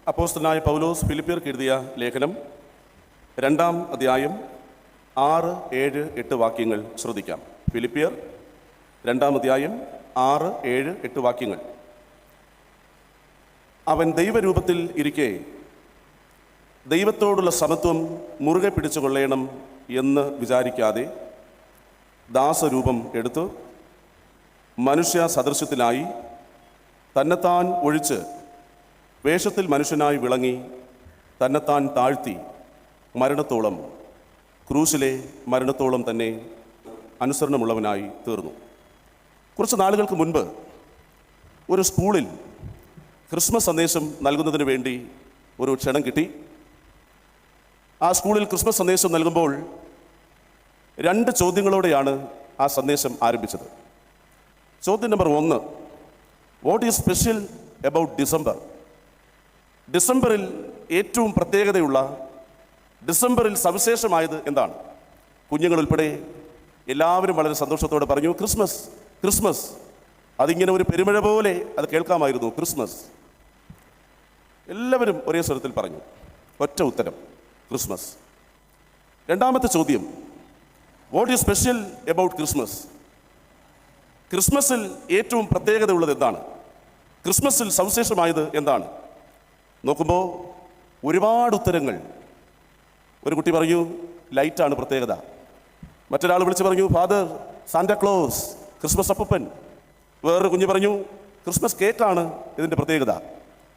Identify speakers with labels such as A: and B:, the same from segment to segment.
A: അപ്പോസ്തലനായ പൗലോസ് ഫിലിപ്പിയർക്ക് എഴുതിയ ലേഖനം 2-ാം അധ്യായം 6, 7, 8 വാക്യങ്ങൾ ശ്രദ്ധിക്കാം. ഫിലിപ്പിയർ 2-ാം അധ്യായം 6, 7, 8 വാക്യങ്ങൾ. അവൻ ദൈവരൂപത്തിൽ ഇരിക്കെ ദൈവത്തോടുള്ള സമത്വം മുറുകെ പിടിച്ചുകൊള്ളണം എന്ന് വിചാരിക്കാതെ ദാസരൂപം എടുത്തു മനുഷ്യ സദൃശ്യത്തിലായി തന്നെത്താൻ ഒഴിച്ച് വേഷത്തിൽ മനുഷ്യനായി വിളങ്ങി തന്നെത്താൻ താഴ്ത്തി മരണത്തോളം, ക്രൂശിലെ മരണത്തോളം തന്നെ അനുസരണമുള്ളവനായി തീർന്നു. കുറച്ച് നാളുകൾക്ക് മുൻപ് ഒരു സ്കൂളിൽ ക്രിസ്മസ് സന്ദേശം നൽകുന്നതിന് വേണ്ടി ഒരു ക്ഷണം കിട്ടി. ആ സ്കൂളിൽ ക്രിസ്മസ് സന്ദേശം നൽകുമ്പോൾ 2 ചോദ്യങ്ങളോടെയാണ് ആ സന്ദേശം ആരംഭിച്ചത്. ചോദ്യം number 1, what is special about December? ഡിസംബറിൽ ഏറ്റവും പ്രത്യേകതയുള്ള, ഡിസംബറിൽ സവിശേഷമായത് എന്താണ്? കുഞ്ഞുങ്ങൾ ഉൾപ്പെടെ എല്ലാവരും വളരെ സന്തോഷത്തോടെ പറഞ്ഞു, ക്രിസ്മസ്, ക്രിസ്മസ്. അതിങ്ങനെ ഒരു പെരുമഴ പോലെ അത് കേൾക്കാമായിരുന്നു, ക്രിസ്മസ്. എല്ലാവരും ഒരേ സ്വരത്തിൽ പറഞ്ഞു. ഒറ്റ ഉത്തരം, ക്രിസ്മസ്. രണ്ടാമത്തെ ചോദ്യം, what is special about Christmas? ക്രിസ്മസിൽ ഏറ്റവും പ്രത്യേകത ഉള്ളത് എന്താണ്? ക്രിസ്മസിൽ സവിശേഷമായത് എന്താണ്? നോക്കുമ്പോൾ ഒരുപാട് ഉത്തരങ്ങൾ. ഒരു കുട്ടി പറഞ്ഞു, ലൈറ്റാണ് പ്രത്യേകത. മറ്റൊരാൾ വിളിച്ച് പറഞ്ഞു, ഫാദർ, സാന്റാക്ലോസ്, ക്രിസ്മസ് അപ്പൂപ്പൻ. വേറൊരു കുഞ്ഞ് പറഞ്ഞു, ക്രിസ്മസ് കേക്കാണ് ഇതിൻ്റെ പ്രത്യേകത.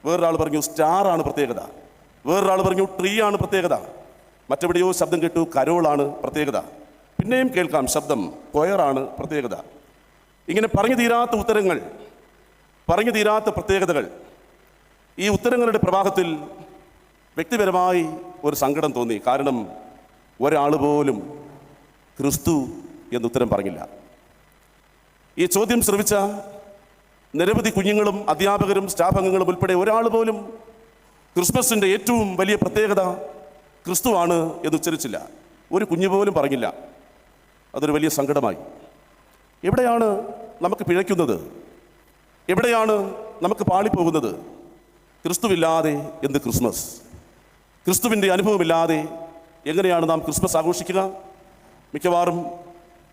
A: വേറൊരാൾ പറഞ്ഞു, സ്റ്റാറാണ് പ്രത്യേകത. വേറൊരാൾ പറഞ്ഞു, ട്രീ ആണ് പ്രത്യേകത. മറ്റെവിടെയോ ശബ്ദം കേട്ടു, കരോളാണ് പ്രത്യേകത. പിന്നെയും കേൾക്കാം ശബ്ദം, കൊയറാണ് പ്രത്യേകത. ഇങ്ങനെ പറഞ്ഞു തീരാത്ത ഉത്തരങ്ങൾ, പറഞ്ഞു തീരാത്ത പ്രത്യേകതകൾ. ഈ ഉത്തരങ്ങളുടെ പ്രവാഹത്തിൽ വ്യക്തിപരമായി ഒരു സങ്കടം തോന്നി. കാരണം ഒരാൾ പോലും ക്രിസ്തു എന്നുത്തരം പറഞ്ഞില്ല. ഈ ചോദ്യം ശ്രവിച്ച നിരവധി കുഞ്ഞുങ്ങളും അധ്യാപകരും സ്റ്റാഫ് അംഗങ്ങളും ഉൾപ്പെടെ ഒരാൾ പോലും ക്രിസ്മസിൻ്റെ ഏറ്റവും വലിയ പ്രത്യേകത ക്രിസ്തുവാണ് എന്നുച്ചരിച്ചില്ല. ഒരു കുഞ്ഞു പോലും പറഞ്ഞില്ല. അതൊരു വലിയ സങ്കടമായി. എവിടെയാണ് നമുക്ക് പിഴയ്ക്കുന്നത്? എവിടെയാണ് നമുക്ക് പാളിപ്പോകുന്നത്? ക്രിസ്തുവില്ലാതെ എന്ത് ക്രിസ്മസ്? ക്രിസ്തുവിൻ്റെ അനുഭവമില്ലാതെ എങ്ങനെയാണ് നാം ക്രിസ്മസ് ആഘോഷിക്കുക? മിക്കവാറും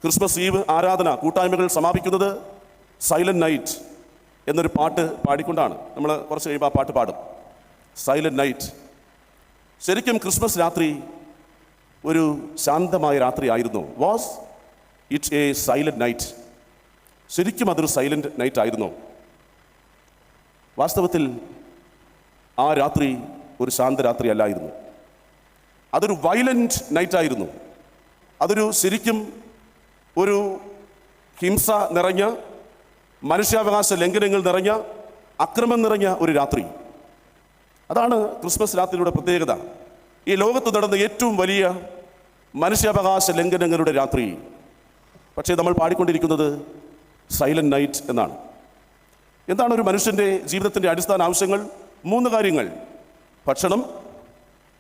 A: ക്രിസ്മസ് ഈവ് ആരാധന കൂട്ടായ്മകൾ സമാപിക്കുന്നത് സൈലന്റ് നൈറ്റ് എന്നൊരു പാട്ട് പാടിക്കൊണ്ടാണ്. നമ്മൾ കുറച്ച് കഴിയുമ്പോൾ ആ പാട്ട് പാടും, സൈലന്റ് നൈറ്റ്. ശരിക്കും ക്രിസ്മസ് രാത്രി ഒരു ശാന്തമായ രാത്രി ആയിരുന്നു. Was it A silent night? ശരിക്കും അതൊരു സൈലന്റ് നൈറ്റ് ആയിരുന്നു. വാസ്തവത്തിൽ ആ രാത്രി ഒരു ശാന്തരാത്രി അല്ലായിരുന്നു. അതൊരു വയലന്റ് നൈറ്റ് ആയിരുന്നു. അതൊരു ശരിക്കും ഒരു ഹിംസ നിറഞ്ഞ, മനുഷ്യാവകാശ ലംഘനങ്ങൾ നിറഞ്ഞ, അക്രമം നിറഞ്ഞ ഒരു രാത്രി. അതാണ് ക്രിസ്മസ് രാത്രിയുടെ പ്രത്യേകത. ഈ ലോകത്ത് നടന്ന ഏറ്റവും വലിയ മനുഷ്യാവകാശ ലംഘനങ്ങളുടെ രാത്രി. പക്ഷേ നമ്മൾ പാടിക്കൊണ്ടിരിക്കുന്നത് സൈലന്റ് നൈറ്റ് എന്നാണ്. എന്താണ് ഒരു മനുഷ്യൻ്റെ ജീവിതത്തിൻ്റെ അടിസ്ഥാന ആവശ്യങ്ങൾ? 3 കാര്യങ്ങൾ: ഭക്ഷണം,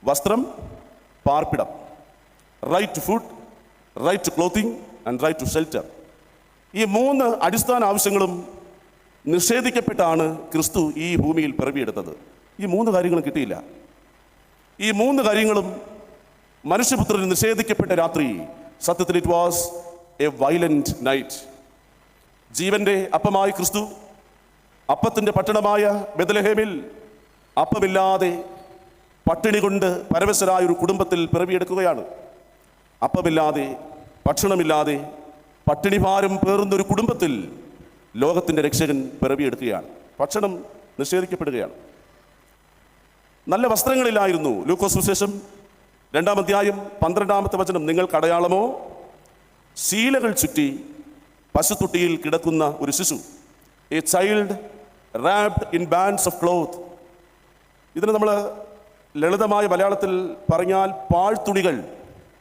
A: വസ്ത്രം, പാർപ്പിടം. Right to food, right to clothing and right to shelter. ഈ 3 അടിസ്ഥാന ആവശ്യങ്ങളും നിഷേധിക്കപ്പെട്ടാണ് ക്രിസ്തു ഈ ഭൂമിയിൽ പിറവിയെടുത്തത്. ഈ 3 കാര്യങ്ങളും കിട്ടിയില്ല. ഈ 3 കാര്യങ്ങളും മനുഷ്യപുത്രന് നിഷേധിക്കപ്പെട്ട രാത്രി. സത്യത്തിൽ it was a violent night. ജീവന്റെ അപ്പമായ ക്രിസ്തു അപ്പത്തിൻ്റെ പട്ടണമായ ബെത്ലഹേമിൽ അപ്പമില്ലാതെ പട്ടിണി കൊണ്ട് പരവശരായ ഒരു കുടുംബത്തിൽ പിറവിയെടുക്കുകയാണ്. അപ്പമില്ലാതെ, ഭക്ഷണമില്ലാതെ, പട്ടിണി ഭാരം പേറുന്നൊരു കുടുംബത്തിൽ ലോകത്തിൻ്റെ രക്ഷകൻ പിറവിയെടുക്കുകയാണ്. ഭക്ഷണം നിഷേധിക്കപ്പെടുകയാണ്. നല്ല വസ്ത്രങ്ങളില്ലായിരുന്നു. ലൂക്കോസ് സുവിശേഷം 2-ാം അധ്യായം 12-ാമത്തെ വചനം, നിങ്ങൾക്ക് അടയാളമോ, ശീലകൾ ചുറ്റി പശുത്തൊട്ടിയിൽ കിടക്കുന്ന ഒരു ശിശു, A child wrapped in bands of cloth. ഇതിന് നമ്മൾ ലളിതമായ മലയാളത്തിൽ പറഞ്ഞാൽ പാഴ്ത്തുണികൾ,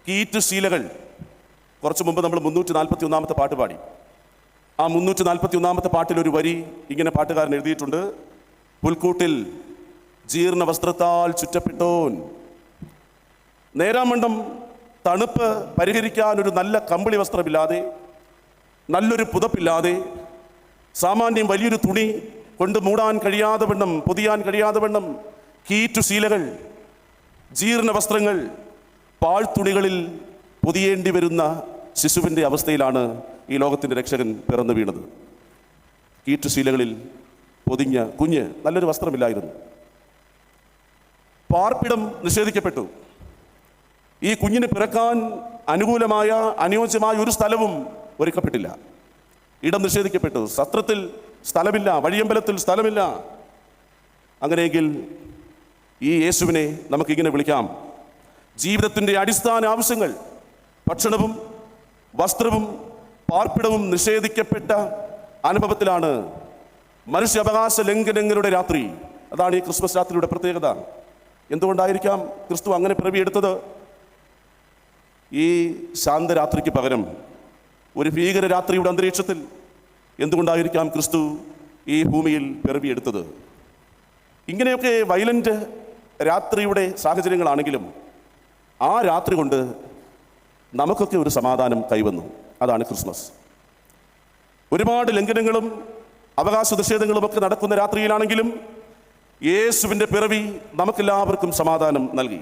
A: കീറ്റ് ശീലകൾ. കുറച്ച് മുമ്പ് നമ്മൾ 341-ാമത്തെ പാട്ട് പാടി. ആ 341-ാമത്തെ പാട്ടിൽ ഒരു വരി ഇങ്ങനെ പാട്ടുകാരൻ എഴുതിയിട്ടുണ്ട്: പുൽക്കൂട്ടിൽ ജീർണ വസ്ത്രത്താൽ ചുറ്റപ്പെട്ടോൻ. നേരാമണ്ഡം തണുപ്പ് പരിഹരിക്കാൻ ഒരു നല്ല കമ്പിളി വസ്ത്രമില്ലാതെ, നല്ലൊരു പുതപ്പില്ലാതെ, സാമാന്യം വലിയൊരു തുണി കൊണ്ട് മൂടാൻ കഴിയാതെ വണ്ണം, പൊതിയാൻ കഴിയാതെ വണ്ണം കീറ്റുശീലകൾ, ജീർണ വസ്ത്രങ്ങൾ, പാഴ്ത്തുണികളിൽ പൊതിയേണ്ടി വരുന്ന ശിശുവിൻ്റെ അവസ്ഥയിലാണ് ഈ ലോകത്തിൻ്റെ രക്ഷകൻ പിറന്നു വീണത്. കീറ്റുശീലകളിൽ പൊതിഞ്ഞ കുഞ്ഞ്, നല്ലൊരു വസ്ത്രമില്ലായിരുന്നു. പാർപ്പിടം നിഷേധിക്കപ്പെട്ടു. ഈ കുഞ്ഞിന് പിറക്കാൻ അനുകൂലമായ അനുയോജ്യമായ ഒരു സ്ഥലവും ഒരുക്കപ്പെട്ടില്ല. ഇടം നിഷേധിക്കപ്പെട്ടു. സത്രത്തിൽ സ്ഥലമില്ല, വഴിയമ്പലത്തിൽ സ്ഥലമില്ല. അങ്ങനെയെങ്കിൽ ഈ യേശുവിനെ നമുക്കിങ്ങനെ വിളിക്കാം: ജീവിതത്തിൻ്റെ അടിസ്ഥാന ആവശ്യങ്ങൾ, ഭക്ഷണവും വസ്ത്രവും പാർപ്പിടവും നിഷേധിക്കപ്പെട്ട അനുഭവത്തിലാണ് മനുഷ്യാവകാശ ലംഘനങ്ങളുടെ രാത്രി. അതാണ് ഈ ക്രിസ്മസ് രാത്രിയുടെ പ്രത്യേകത. എന്തുകൊണ്ടായിരിക്കാം ക്രിസ്തു അങ്ങനെ പിറവിയെടുത്തത്? ഈ ശാന്തരാത്രിക്ക് പകരം ഒരു ഭീകര രാത്രിയുടെ അന്തരീക്ഷത്തിൽ എന്തുകൊണ്ടായിരിക്കാം ക്രിസ്തു ഈ ഭൂമിയിൽ പിറവിയെടുത്തത്? ഇങ്ങനെയൊക്കെ വയലൻ്റ് രാത്രിയുടെ സാഹചര്യങ്ങളാണെങ്കിലും ആ രാത്രി കൊണ്ട് നമുക്കൊക്കെ ഒരു സമാധാനം കൈവന്നു. അതാണ് ക്രിസ്മസ്. ഒരുപാട് ലംഘനങ്ങളും അവകാശ നിഷേധങ്ങളുമൊക്കെ നടക്കുന്ന രാത്രിയിലാണെങ്കിലും യേശുവിൻ്റെ പിറവി നമുക്കെല്ലാവർക്കും സമാധാനം നൽകി.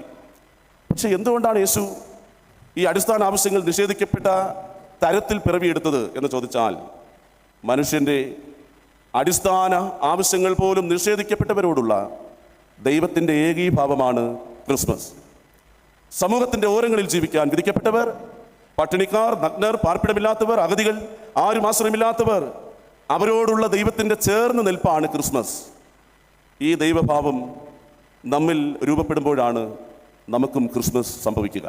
A: പക്ഷെ എന്തുകൊണ്ടാണ് യേശു ഈ അടിസ്ഥാന ആവശ്യങ്ങൾ നിഷേധിക്കപ്പെട്ട തരത്തിൽ പിറവിയെടുത്തത് എന്ന് ചോദിച്ചാൽ, മനുഷ്യൻ്റെ അടിസ്ഥാന ആവശ്യങ്ങൾ പോലും നിഷേധിക്കപ്പെട്ടവരോടുള്ള ദൈവത്തിൻ്റെ ഏകീഭാവമാണ് ക്രിസ്മസ്. സമൂഹത്തിൻ്റെ ഓരങ്ങളിൽ ജീവിക്കാൻ വിധിക്കപ്പെട്ടവർ, പട്ടിണിക്കാർ, നഗ്നർ, പാർപ്പിടമില്ലാത്തവർ, അഗതികൾ, ആരും ആശ്രയമില്ലാത്തവർ, അവരോടുള്ള ദൈവത്തിൻ്റെ ചേർന്ന് നിൽപ്പാണ് ക്രിസ്മസ്. ഈ ദൈവഭാവം നമ്മിൽ രൂപപ്പെടുമ്പോഴാണ് നമുക്കും ക്രിസ്മസ് സംഭവിക്കുക.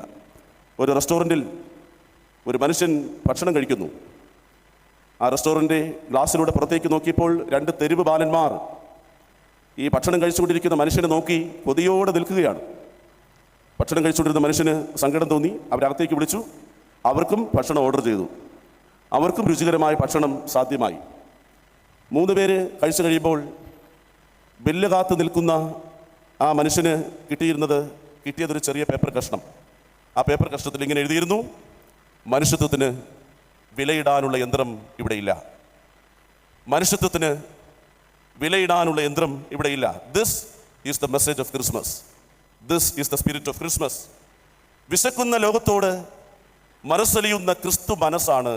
A: ഒരു റെസ്റ്റോറൻറ്റിൽ ഒരു മനുഷ്യൻ ഭക്ഷണം കഴിക്കുന്നു. ആ റെസ്റ്റോറൻറ്റ് ഗ്ലാസ്സിലൂടെ പുറത്തേക്ക് നോക്കിയപ്പോൾ 2 തെരുവ് ബാലന്മാർ ഈ ഭക്ഷണം കഴിച്ചുകൊണ്ടിരിക്കുന്ന മനുഷ്യനെ നോക്കി കൊതിയോടെ നിൽക്കുകയാണ്. ഭക്ഷണം കഴിച്ചുകൊണ്ടിരുന്ന മനുഷ്യന് സങ്കടം തോന്നി. അവരകത്തേക്ക് വിളിച്ചു. അവർക്കും ഭക്ഷണം ഓർഡർ ചെയ്തു. അവർക്കും രുചികരമായ ഭക്ഷണം സാധ്യമായി. 3 പേര് കഴിച്ചു കഴിയുമ്പോൾ ബില്ല് കാത്ത് നിൽക്കുന്ന ആ മനുഷ്യന് കിട്ടിയതൊരു ചെറിയ പേപ്പർ കഷ്ണം. ആ പേപ്പർ കഷ്ണത്തിൽ ഇങ്ങനെ എഴുതിയിരുന്നു: മനുഷ്യത്വത്തിന് വിലയിടാനുള്ള യന്ത്രം ഇവിടെയില്ല. മനുഷ്യത്വത്തിന് വിലയിടാനുള്ള യന്ത്രം ഇവിടെയില്ല. This is the message of Christmas. This is the spirit of Christmas. വിശക്കുന്ന ലോകത്തോട് മനസ്സലിയുന്ന ക്രിസ്തു മനസ്സാണ്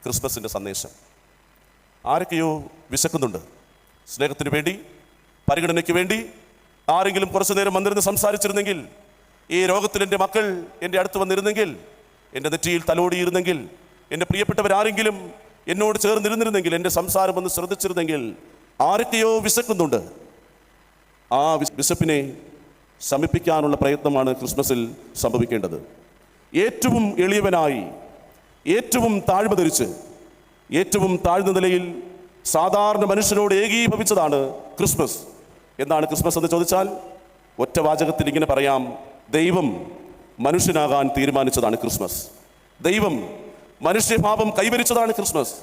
A: ക്രിസ്മസിൻ്റെ സന്ദേശം. ആരൊക്കെയോ വിശക്കുന്നുണ്ട്. സ്നേഹത്തിന് വേണ്ടി, പരിഗണനയ്ക്ക് വേണ്ടി ആരെങ്കിലും കുറച്ചു നേരം വന്നിരുന്ന് സംസാരിച്ചിരുന്നെങ്കിൽ, ഈ രോഗത്തിൽ എൻ്റെ മക്കൾ എൻ്റെ അടുത്ത് വന്നിരുന്നെങ്കിൽ, എൻ്റെ നെറ്റിയിൽ തലോടിയിരുന്നെങ്കിൽ, എൻ്റെ പ്രിയപ്പെട്ടവരാരെങ്കിലും എന്നോട് ചേർന്നിരുന്നിരുന്നെങ്കിൽ, എൻ്റെ സംസാരം ഒന്ന് ശ്രദ്ധിച്ചിരുന്നെങ്കിൽ. ആരൊക്കെയോ വിശക്കുന്നുണ്ട്. ആ വിശപ്പിനെ ശമിപ്പിക്കാനുള്ള പ്രയത്നമാണ് ക്രിസ്മസിൽ സംഭവിക്കേണ്ടത്. ഏറ്റവും എളിയവനായി, ഏറ്റവും താഴ്മ ധരിച്ച്, ഏറ്റവും താഴ്ന്ന നിലയിൽ സാധാരണ മനുഷ്യരോട് ഏകീഭവിച്ചതാണ് ക്രിസ്മസ്. എന്താണ് ക്രിസ്മസ് എന്ന് ചോദിച്ചാൽ, ഒറ്റ വാചകത്തിൽ ഇങ്ങനെ പറയാം: ദൈവം മനുഷ്യനാകാൻ തീരുമാനിച്ചതാണ് ക്രിസ്മസ്. ദൈവം മനുഷ്യഭാവം കൈവരിച്ചതാണ് ക്രിസ്മസ്.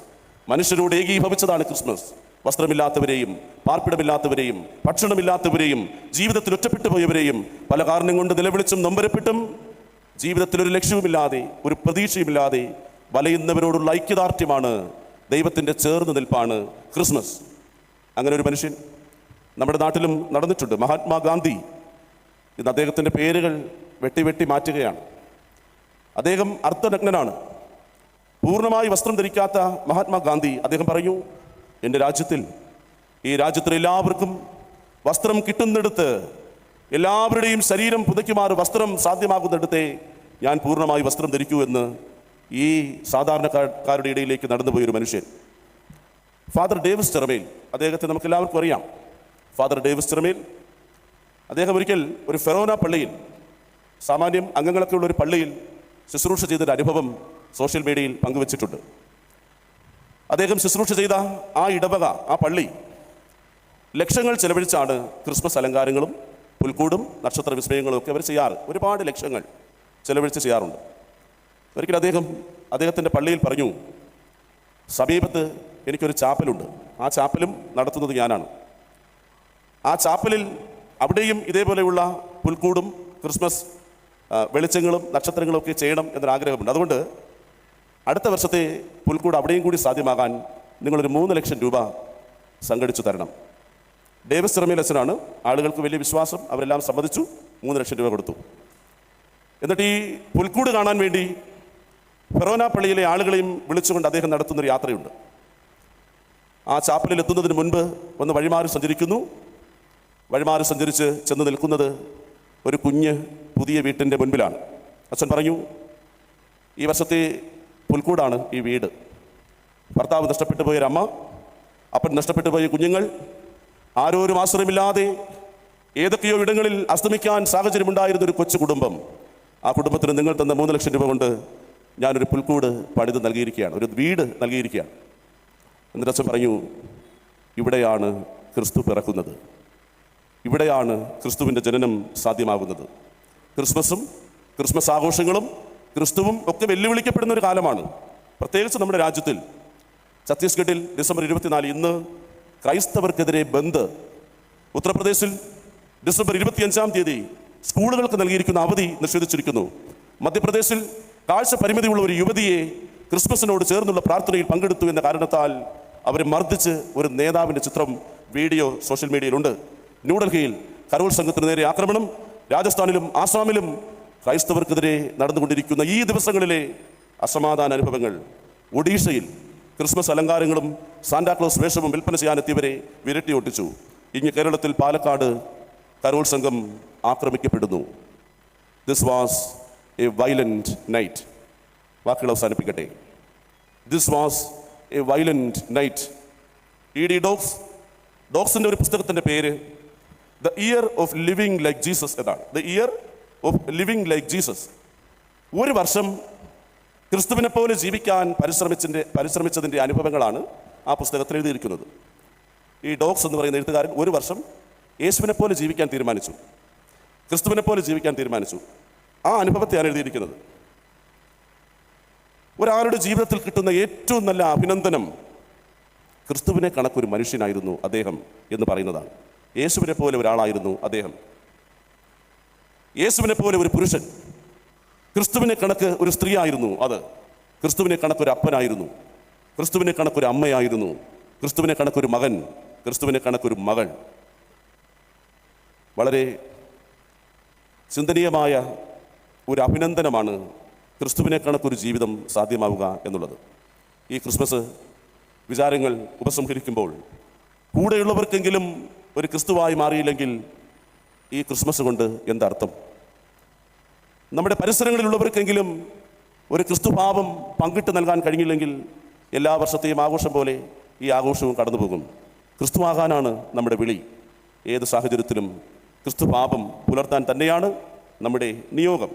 A: മനുഷ്യരോട് ഏകീഭവിച്ചതാണ് ക്രിസ്മസ്. വസ്ത്രമില്ലാത്തവരെയും, പാർപ്പിടമില്ലാത്തവരെയും, ഭക്ഷണമില്ലാത്തവരെയും, ജീവിതത്തിൽ ഒറ്റപ്പെട്ടു പോയവരെയും, പല കാരണം കൊണ്ട് നിലവിളിച്ചും നൊമ്പരപ്പെട്ടും ജീവിതത്തിലൊരു ലക്ഷ്യവുമില്ലാതെ, ഒരു പ്രതീക്ഷയുമില്ലാതെ വലയുന്നവരോടുള്ള ഐക്യദാർഢ്യമാണ്, ദൈവത്തിൻ്റെ ചേർന്ന് നിൽപ്പാണ് ക്രിസ്മസ്. അങ്ങനെ ഒരു മനുഷ്യൻ നമ്മുടെ നാട്ടിലും നടന്നിട്ടുണ്ട്. മഹാത്മാഗാന്ധി. ഇന്ന് അദ്ദേഹത്തിൻ്റെ പേരുകൾ വെട്ടി മാറ്റുകയാണ്. അദ്ദേഹം അർദ്ധനഗ്നനാണ്. പൂർണ്ണമായി വസ്ത്രം ധരിക്കാത്ത മഹാത്മാഗാന്ധി അദ്ദേഹം പറയൂ: എൻ്റെ രാജ്യത്തിൽ, ഈ രാജ്യത്തിലെ എല്ലാവർക്കും വസ്ത്രം കിട്ടുന്നിടത്ത്, എല്ലാവരുടെയും ശരീരം പുതയ്ക്കുമാറ് വസ്ത്രം സാധ്യമാകുന്നിടത്തെ ഞാൻ പൂർണ്ണമായി വസ്ത്രം ധരിക്കൂ എന്ന് ഈ സാധാരണക്കാരുടെ ഇടയിലേക്ക് നടന്നുപോയൊരു മനുഷ്യൻ. ഫാദർ ഡേവിസ് ചെറമേൽ, അദ്ദേഹത്തെ നമുക്ക് എല്ലാവർക്കും അറിയാം. ഫാദർ ഡേവിസ് ചെറമേൽ അദ്ദേഹം ഒരിക്കൽ ഒരു ഫെറോന പള്ളിയിൽ, സാമാന്യം അംഗങ്ങളൊക്കെ ഉള്ള ഒരു പള്ളിയിൽ ശുശ്രൂഷ ചെയ്തൊരു അനുഭവം സോഷ്യൽ മീഡിയയിൽ പങ്കുവച്ചിട്ടുണ്ട്. അദ്ദേഹം ശുശ്രൂഷ ചെയ്ത ആ ഇടവക, ആ പള്ളി ലക്ഷങ്ങൾ ചെലവഴിച്ചാണ് ക്രിസ്മസ് അലങ്കാരങ്ങളും പുൽക്കൂടും നക്ഷത്ര വിസ്മയങ്ങളും ഒക്കെ അവർ ചെയ്യാറ്. ഒരുപാട് ലക്ഷങ്ങൾ ചെലവഴിച്ച് ചെയ്യാറുണ്ട്. ഒരിക്കൽ അദ്ദേഹത്തിൻ്റെ പള്ളിയിൽ പറഞ്ഞു: സമീപത്ത് എനിക്കൊരു ചാപ്പലുണ്ട്, ആ ചാപ്പലും നടത്തുന്നത് ഞാനാണ്. ആ ചാപ്പലിൽ അവിടെയും ഇതേപോലെയുള്ള പുൽക്കൂടും ക്രിസ്മസ് വെളിച്ചങ്ങളും നക്ഷത്രങ്ങളും ഒക്കെ ചെയ്യണം എന്നൊരാഗ്രഹമുണ്ട്. അതുകൊണ്ട് അടുത്ത വർഷത്തെ പുൽക്കൂട് അവിടെയും കൂടി സാധ്യമാകാൻ നിങ്ങളൊരു 3 ലക്ഷം രൂപ സംഘടിച്ചു തരണം. ഡേവിസ് ചിറമേൽ അച്ഛനാണ്. ആളുകൾക്ക് വലിയ വിശ്വാസം, അവരെല്ലാം സമ്മതിച്ചു. 3 ലക്ഷം രൂപ കൊടുത്തു. എന്നിട്ട് ഈ പുൽക്കൂട് കാണാൻ വേണ്ടി ഫെറോന പള്ളിയിലെ ആളുകളെയും വിളിച്ചുകൊണ്ട് അദ്ദേഹം നടത്തുന്നൊരു യാത്രയുണ്ട്. ആ ചാപ്പലിൽ എത്തുന്നതിന് മുൻപ് ഒന്ന് വഴിമാറി സഞ്ചരിക്കുന്നു. വഴിമാറി സഞ്ചരിച്ച് ചെന്ന് നിൽക്കുന്നത് ഒരു കുഞ്ഞ് പുതിയ വീട്ടിൻ്റെ മുൻപിലാണ്. അച്ഛൻ പറഞ്ഞു, ഈ വർഷത്തെ പുൽക്കൂടാണ് ഈ വീട്. ഭർത്താവ് നഷ്ടപ്പെട്ടു പോയൊരമ്മ, അപ്പൻ നഷ്ടപ്പെട്ടു പോയ കുഞ്ഞുങ്ങൾ, ആരോരും ആശ്രയമില്ലാതെ ഏതൊക്കെയോ ഇടങ്ങളിൽ അസ്തമിക്കാൻ സാഹചര്യമുണ്ടായിരുന്നൊരു കൊച്ചു കുടുംബം. ആ കുടുംബത്തിന് നിങ്ങൾ തന്ന 3 ലക്ഷം രൂപ കൊണ്ട് ഞാനൊരു പുൽക്കൂട് പണിത് നൽകിയിരിക്കുകയാണ്, ഒരു വീട് നൽകിയിരിക്കുകയാണ്. എന്നിട്ട് അച്ഛൻ പറഞ്ഞു, ഇവിടെയാണ് ക്രിസ്തു പിറക്കുന്നത്, ഇവിടെയാണ് ക്രിസ്തുവിൻ്റെ ജനനം സാധ്യമാകുന്നത്. ക്രിസ്മസും ക്രിസ്മസ് ആഘോഷങ്ങളും ക്രിസ്തുവും ഒക്കെ വെല്ലുവിളിക്കപ്പെടുന്ന ഒരു കാലമാണ്. പ്രത്യേകിച്ച് നമ്മുടെ രാജ്യത്തിൽ, ഛത്തീസ്ഗഡിൽ ഡിസംബർ 24 ഇന്ന് ക്രൈസ്തവർക്കെതിരെ ബന്ദ്. ഉത്തർപ്രദേശിൽ ഡിസംബർ 25 സ്കൂളുകൾക്ക് നൽകിയിരിക്കുന്ന അവധി നിഷേധിച്ചിരിക്കുന്നു. മധ്യപ്രദേശിൽ കാഴ്ച പരിമിതിയുള്ള ഒരു യുവതിയെ ക്രിസ്മസിനോട് ചേർന്നുള്ള പ്രാർത്ഥനയിൽ പങ്കെടുത്തു എന്ന കാരണത്താൽ അവരെ മർദ്ദിച്ച് ഒരു നേതാവിൻ്റെ ചിത്രം, വീഡിയോ സോഷ്യൽ മീഡിയയിലുണ്ട്. ന്യൂഡൽഹിയിൽ കരോൾ സംഘത്തിന് നേരെ ആക്രമണം. രാജസ്ഥാനിലും ആസാമിലും ക്രൈസ്തവർക്കെതിരെ നടന്നുകൊണ്ടിരിക്കുന്ന ഈ ദിവസങ്ങളിലെ അസമാധാന അനുഭവങ്ങൾ. ഒഡീഷയിൽ ക്രിസ്മസ് അലങ്കാരങ്ങളും സാന്റാക്ലോസ് വേഷവും വിൽപ്പന ചെയ്യാനെത്തിയവരെ വിരട്ടി ഒട്ടിച്ചു. ഇങ്ങ് കേരളത്തിൽ പാലക്കാട് കരോൾ സംഘം ആക്രമിക്കപ്പെടുന്നു. This was a violent night. വാക്കുകൾ അവസാനിപ്പിക്കട്ടെ. This was a violent night. E.D. ഡോക്സിൻ്റെ ഒരു പുസ്തകത്തിൻ്റെ പേര് the year of living like Jesus എന്നാണ്. The year of living like Jesus. ഒരു വർഷം ക്രിസ്തുവിനെ പോലെ ജീവിക്കാൻ പരിശ്രമിച്ചതിൻ്റെ അനുഭവങ്ങളാണ് ആ പുസ്തകത്തിൽ എഴുതിയിരിക്കുന്നത്. ഈ ഡോക്സ് എന്ന് പറയുന്ന എഴുത്തുകാരൻ ഒരു വർഷം യേശുവിനെ പോലെ ജീവിക്കാൻ തീരുമാനിച്ചു, ക്രിസ്തുവിനെ പോലെ ജീവിക്കാൻ തീരുമാനിച്ചു. ആ അനുഭവത്തെയാണ് എഴുതിയിരിക്കുന്നത്. ഒരാളുടെ ജീവിതത്തിൽ കിട്ടുന്ന ഏറ്റവും നല്ല അഭിനന്ദനം ക്രിസ്തുവിനെ കണക്കൊരു മനുഷ്യനായിരുന്നു അദ്ദേഹം എന്ന് പറയുന്നതാണ്. യേശുവിനെ പോലെ ഒരാളായിരുന്നു അദ്ദേഹം, യേശുവിനെ പോലെ ഒരു പുരുഷൻ. ക്രിസ്തുവിനെ കണക്ക് ഒരു സ്ത്രീ ആയിരുന്നു അത്. ക്രിസ്തുവിനെ കണക്കൊരു അപ്പനായിരുന്നു, ക്രിസ്തുവിനെ കണക്കൊരു അമ്മയായിരുന്നു, ക്രിസ്തുവിനെ കണക്കൊരു മകൻ, ക്രിസ്തുവിനെ കണക്കൊരു മകൾ. വളരെ ചിന്തനീയമായ ഒരു അഭിനന്ദനമാണ് ക്രിസ്തുവിനെ കണക്കൊരു ജീവിതം സാധ്യമാവുക എന്നുള്ളത്. ഈ ക്രിസ്മസ് വിചാരങ്ങൾ ഉപസംഹരിക്കുമ്പോൾ കൂടെയുള്ളവർക്കെങ്കിലും ഒരു ക്രിസ്തുവായി മാറിയില്ലെങ്കിൽ ഈ ക്രിസ്മസ് കൊണ്ട് എന്തർത്ഥം? നമ്മുടെ പരിസരങ്ങളിലുള്ളവർക്കെങ്കിലും ഒരു ക്രിസ്തുഭാവം പങ്കിട്ട് നൽകാൻ കഴിഞ്ഞില്ലെങ്കിൽ എല്ലാ വർഷത്തെയും ആഘോഷം പോലെ ഈ ആഘോഷവും കടന്നു പോകും. ക്രിസ്തുവാകാനാണ് നമ്മുടെ വിളി. ഏത് സാഹചര്യത്തിലും ക്രിസ്തുഭാവം പുലർത്താൻ തന്നെയാണ് നമ്മുടെ നിയോഗം.